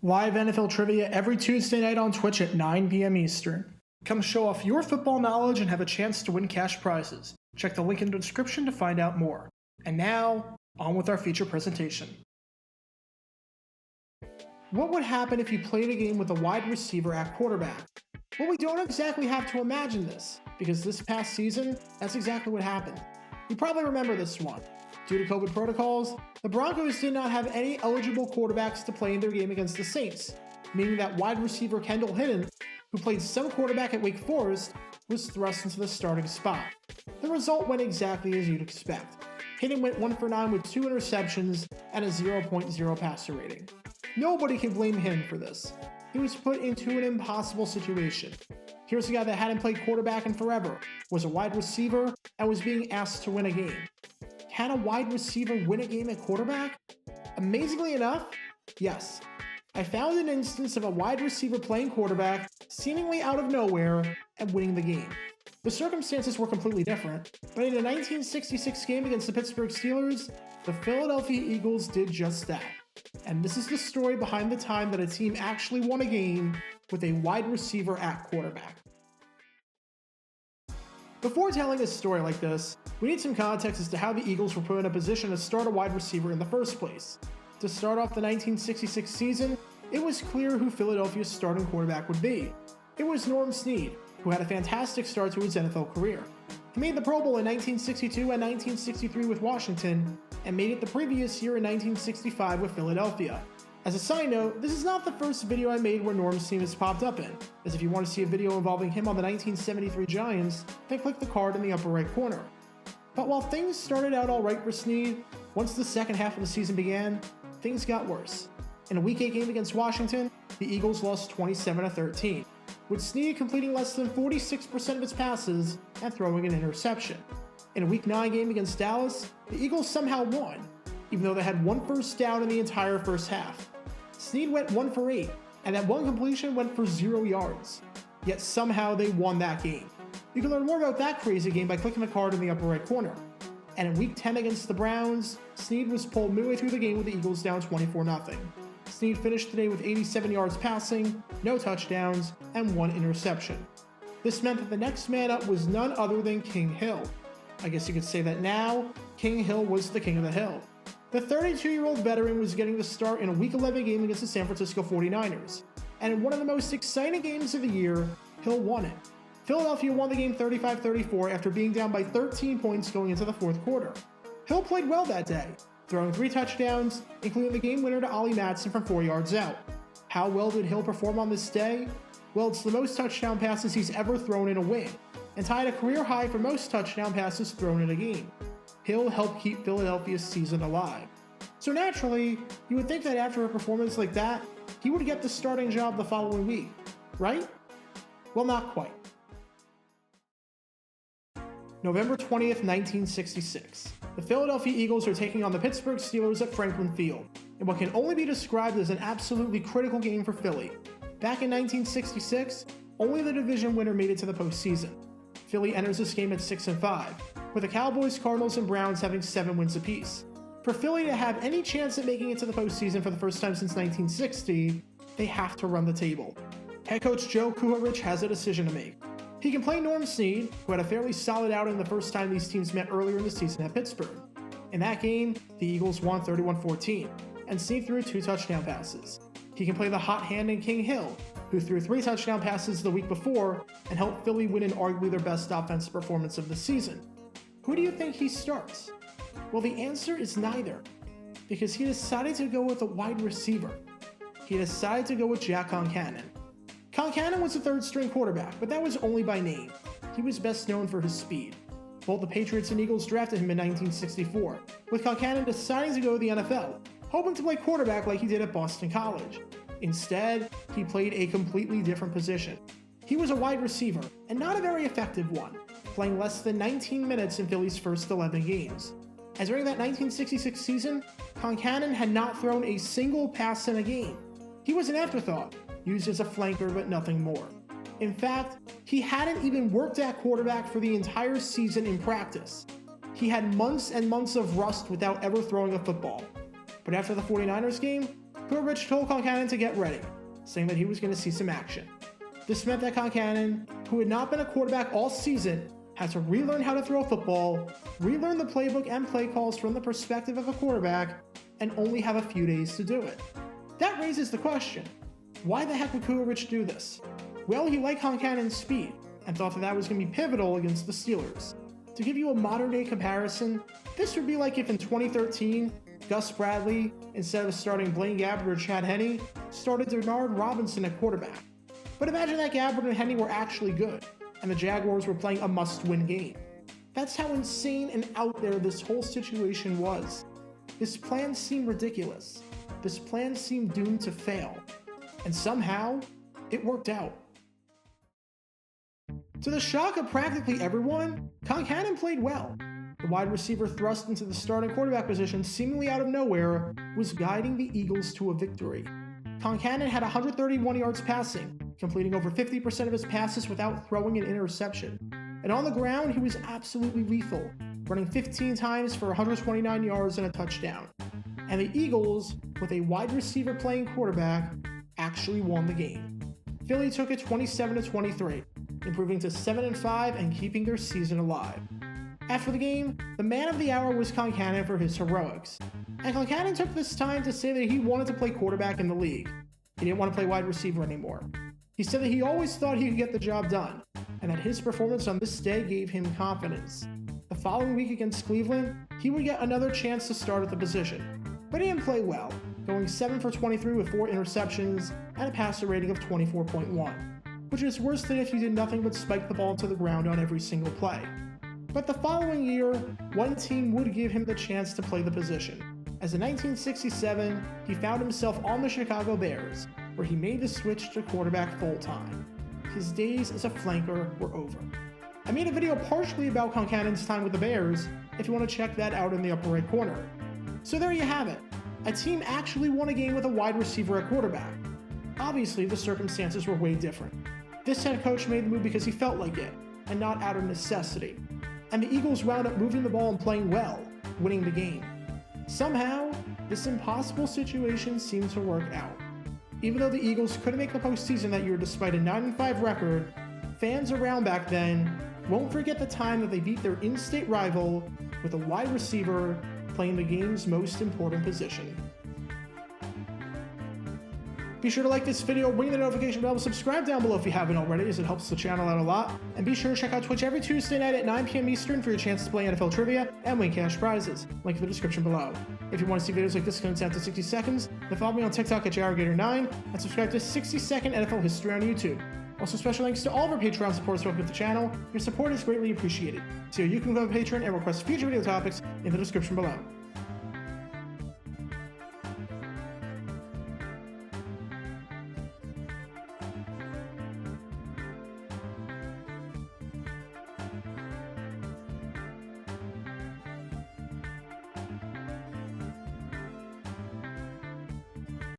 Live NFL trivia every Tuesday night on Twitch at 9 p.m. Eastern. Come show off your football knowledge and have a chance to win cash prizes. Check the link in the description to find out more. And now, on with our feature presentation. What would happen if you played a game with a wide receiver at quarterback? Well, we don't exactly have to imagine this, because this past season, that's exactly what happened. You probably remember this one. Due to COVID protocols, the Broncos did not have any eligible quarterbacks to play in their game against the Saints, meaning that wide receiver Kendall Hinton, who played some quarterback at Wake Forest, was thrust into the starting spot. The result went exactly as you'd expect. Hinton went 1 for 9 with 2 interceptions and a 0.0 passer rating. Nobody can blame him for this. He was put into an impossible situation. Here's a guy that hadn't played quarterback in forever, was a wide receiver, and was being asked to win a game. Can a wide receiver win a game at quarterback? Amazingly enough, yes. I found an instance of a wide receiver playing quarterback, seemingly out of nowhere, and winning the game. The circumstances were completely different, but in a 1966 game against the Pittsburgh Steelers, the Philadelphia Eagles did just that. And this is the story behind the time that a team actually won a game with a wide receiver at quarterback. Before telling a story like this, we need some context as to how the Eagles were put in a position to start a wide receiver in the first place. To start off the 1966 season, it was clear who Philadelphia's starting quarterback would be. It was Norm Snead, who had a fantastic start to his NFL career. He made the Pro Bowl in 1962 and 1963 with Washington, and made it the previous year in 1965 with Philadelphia. As a side note, this is not the first video I made where Norm Snead has popped up in, as if you want to see a video involving him on the 1973 Giants, then click the card in the upper right corner. But while things started out alright for Snead, once the second half of the season began, things got worse. In a Week 8 game against Washington, the Eagles lost 27-13, with Snead completing less than 46% of its passes and throwing an interception. In a Week 9 game against Dallas, the Eagles somehow won, even though they had 1 first down in the entire first half. Snead went 1 for 8, and that one completion went for 0 yards. Yet somehow they won that game. You can learn more about that crazy game by clicking the card in the upper right corner. And in Week 10 against the Browns, Snead was pulled midway through the game with the Eagles down 24-0. Snead finished the day with 87 yards passing, no touchdowns, and 1 interception. This meant that the next man up was none other than King Hill. I guess you could say that now, King Hill was the king of the hill. The 32-year-old veteran was getting the start in a Week 11 game against the San Francisco 49ers, and in one of the most exciting games of the year, Hill won it. Philadelphia won the game 35-34 after being down by 13 points going into the fourth quarter. Hill played well that day, throwing 3 touchdowns, including the game winner to Ollie Matson from 4 yards out. How well did Hill perform on this day? Well, it's the most touchdown passes he's ever thrown in a win, and tied a career high for most touchdown passes thrown in a game. Hill helped keep Philadelphia's season alive. So naturally, you would think that after a performance like that, he would get the starting job the following week, right? Well, not quite. November 20th, 1966. The Philadelphia Eagles are taking on the Pittsburgh Steelers at Franklin Field, in what can only be described as an absolutely critical game for Philly. Back in 1966, only the division winner made it to the postseason. Philly enters this game at 6-5, with the Cowboys, Cardinals, and Browns having 7 wins apiece. For Philly to have any chance at making it to the postseason for the first time since 1960, they have to run the table. Head coach Joe Kuharich has a decision to make. He can play Norm Snead, who had a fairly solid outing the first time these teams met earlier in the season at Pittsburgh. In that game, the Eagles won 31-14, and Snead threw 2 touchdown passes. He can play the hot hand in King Hill, who threw 3 touchdown passes the week before and helped Philly win in arguably their best offensive performance of the season. Who do you think he starts? Well, the answer is neither, because he decided to go with a wide receiver. He decided to go with Jack Concannon. Concannon was a third-string quarterback, but that was only by name. He was best known for his speed. Both the Patriots and Eagles drafted him in 1964, with Concannon deciding to go to the NFL, hoping to play quarterback like he did at Boston College. Instead, he played a completely different position. He was a wide receiver, and not a very effective one, playing less than 19 minutes in Philly's first 11 games. As during that 1966 season, Concannon had not thrown a single pass in a game. He was an afterthought, used as a flanker but nothing more. In fact, he hadn't even worked at quarterback for the entire season in practice. He had months and months of rust without ever throwing a football. But after the 49ers game, Rich told Concannon to get ready, saying that he was going to see some action. This meant that Concannon, who had not been a quarterback all season, had to relearn how to throw a football, relearn the playbook and play calls from the perspective of a quarterback, and only have a few days to do it. That raises the question, why the heck would Rich do this? Well, he liked Concannon's speed, and thought that was going to be pivotal against the Steelers. To give you a modern-day comparison, this would be like if in 2013, Gus Bradley, instead of starting Blaine Gabbert or Chad Henne, started Denard Robinson at quarterback. But imagine that Gabbert and Henne were actually good, and the Jaguars were playing a must-win game. That's how insane and out there this whole situation was. This plan seemed ridiculous. This plan seemed doomed to fail. And somehow, it worked out. To the shock of practically everyone, Concannon played well. The wide receiver thrust into the starting quarterback position seemingly out of nowhere was guiding the Eagles to a victory. Concannon had 131 yards passing, completing over 50% of his passes without throwing an interception. And on the ground, he was absolutely lethal, running 15 times for 129 yards and a touchdown. And the Eagles, with a wide receiver playing quarterback, actually won the game. Philly took it 27-23, improving to 7-5 and keeping their season alive. After the game, the man of the hour was Concannon for his heroics. And Concannon took this time to say that he wanted to play quarterback in the league. He didn't want to play wide receiver anymore. He said that he always thought he could get the job done, and that his performance on this day gave him confidence. The following week against Cleveland, he would get another chance to start at the position. But he didn't play well, going 7 for 23 with 4 interceptions and a passer rating of 24.1, which is worse than if you did nothing but spike the ball to the ground on every single play. But the following year, one team would give him the chance to play the position. As in 1967, he found himself on the Chicago Bears, where he made the switch to quarterback full-time. His days as a flanker were over. I made a video partially about Concannon's time with the Bears, if you want to check that out in the upper right corner. So there you have it. A team actually won a game with a wide receiver at quarterback. Obviously, the circumstances were way different. This head coach made the move because he felt like it, and not out of necessity. And the Eagles wound up moving the ball and playing well, winning the game. Somehow, this impossible situation seemed to work out. Even though the Eagles couldn't make the postseason that year despite a 9-5 record, fans around back then won't forget the time that they beat their in-state rival with a wide receiver playing the game's most important position. Be sure to like this video, ring the notification bell, subscribe down below if you haven't already, as it helps the channel out a lot. And be sure to check out Twitch every Tuesday night at 9 p.m. Eastern for your chance to play NFL trivia and win cash prizes. Link in the description below. If you want to see videos like this condensed down to 60 seconds, then follow me on TikTok at JarGator9 and subscribe to 60-second NFL history on YouTube. Also, special thanks to all of our Patreon supporters who help with the channel. Your support is greatly appreciated. So you can go to Patreon and request future video topics in the description below.